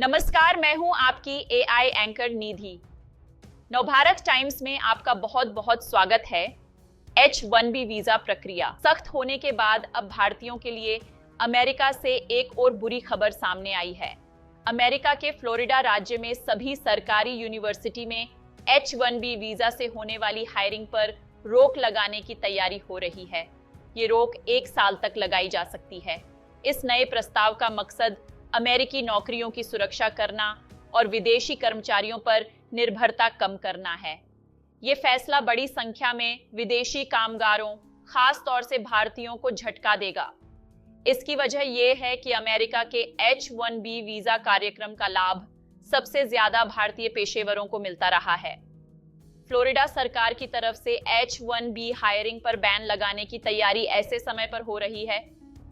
नमस्कार, मैं हूं आपकी एआई एंकर निधि। नवभारत टाइम्स में आपका बहुत बहुत स्वागत है। H-1B वीजा प्रक्रिया सख्त होने के बाद अब भारतीयों के लिए अमेरिका से एक और बुरी खबर सामने आई है। अमेरिका के फ्लोरिडा राज्य में सभी सरकारी यूनिवर्सिटी में H-1B वीजा से होने वाली हायरिंग पर रोक लगाने की तैयारी हो रही है। ये रोक 1 साल तक लगाई जा सकती है। इस नए प्रस्ताव का मकसद अमेरिकी नौकरियों की सुरक्षा करना और विदेशी कर्मचारियों पर निर्भरता कम करना है। ये फैसला बड़ी संख्या में विदेशी कामगारों, खास तौर से भारतीयों को झटका देगा। इसकी वजह यह है कि अमेरिका के H-1B वीजा कार्यक्रम का लाभ सबसे ज्यादा भारतीय पेशेवरों को मिलता रहा है। फ्लोरिडा सरकार की तरफ से H-1B हायरिंग पर बैन लगाने की तैयारी ऐसे समय पर हो रही है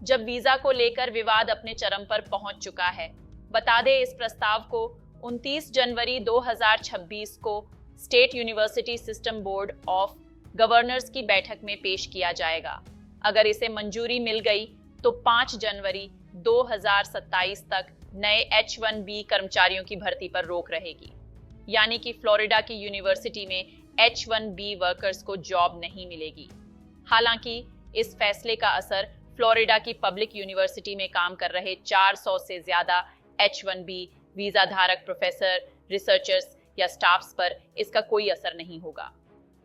जब वीजा को लेकर विवाद अपने चरम पर पहुंच चुका है। बता दें, इस प्रस्ताव को 29 जनवरी 2026 को state university system board of governors की बैठक में पेश किया जाएगा। अगर इसे मंजूरी मिल गई तो 5 जनवरी 2027 तक नए H-1B कर्मचारियों की भर्ती पर रोक रहेगी। यानी कि फ्लोरिडा की यूनिवर्सिटी में H-1B वर्कर्स को जॉब नहीं मिलेगी। हालांकि इस फैसले का असर फ्लोरिडा की पब्लिक यूनिवर्सिटी में काम कर रहे 400 से ज्यादा H-1B वीजा धारक प्रोफेसर, रिसर्चर्स या स्टाफ्स पर इसका कोई असर नहीं होगा।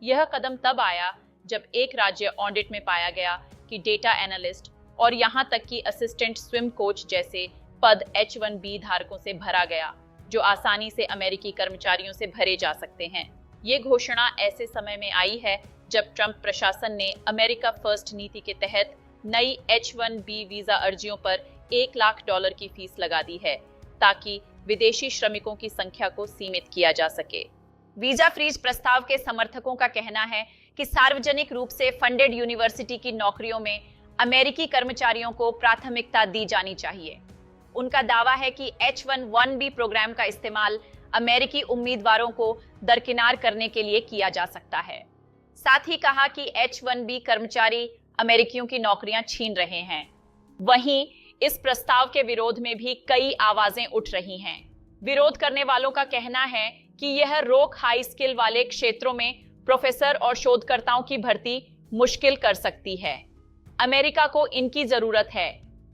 यह कदम तब आया जब एक राज्य ऑडिट में पाया गया कि डेटा एनालिस्ट और यहां तक कि असिस्टेंट स्विम कोच जैसे पद H-1B धारकों से भरा गया, जो आसानी से अमेरिकी कर्मचारियों से भरे जा सकते हैं। ये घोषणा ऐसे समय में आई है जब ट्रंप प्रशासन ने अमेरिका फर्स्ट नीति के तहत नई H-1B वीजा अर्जियों पर $1 लाख की फीस लगा दी है, ताकि विदेशी श्रमिकों की संख्या को सीमित किया जा सके। वीजा फ्रीज प्रस्ताव के समर्थकों का कहना है कि सार्वजनिक रूप से फंडेड यूनिवर्सिटी की नौकरियों में अमेरिकी कर्मचारियों को प्राथमिकता दी जानी चाहिए। उनका दावा है कि H-1B प्रोग्राम का इस्तेमाल अमेरिकी उम्मीदवारों को दरकिनार करने के लिए किया जा सकता है। साथ ही कहा कि H-1B कर्मचारी अमेरिकियों की नौकरियां छीन रहे हैं। वहीं इस प्रस्ताव के विरोध में भी कई आवाजें उठ रही हैं। विरोध करने वालों का कहना है कि यह रोक हाई स्किल वाले क्षेत्रों में प्रोफेसर और शोधकर्ताओं की भर्ती मुश्किल कर सकती है। अमेरिका को इनकी जरूरत है।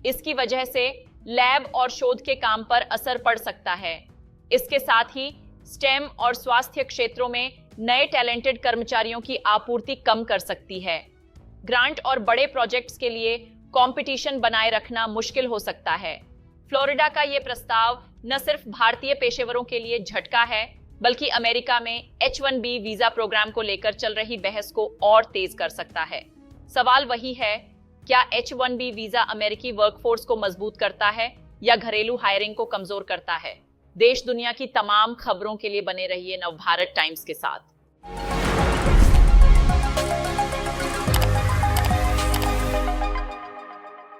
इसकी वजह से लैब और शोध के काम पर असर पड़ सकता है। इसके साथ ही स्टेम और स्वास्थ्य क्षेत्रों में नए टैलेंटेड कर्मचारियों की आपूर्ति कम कर सकती है। ग्रांट और बड़े प्रोजेक्ट्स के लिए कंपटीशन बनाए रखना मुश्किल हो सकता है। फ्लोरिडा का यह प्रस्ताव न सिर्फ भारतीय पेशेवरों के लिए झटका है, बल्कि अमेरिका में H-1B वीजा प्रोग्राम को लेकर चल रही बहस को और तेज कर सकता है। सवाल वही है, क्या H-1B वीजा अमेरिकी वर्कफोर्स को मजबूत करता है या घरेलू हायरिंग को कमजोर करता है? देश दुनिया की तमाम खबरों के लिए बने रहिए नवभारत टाइम्स के साथ।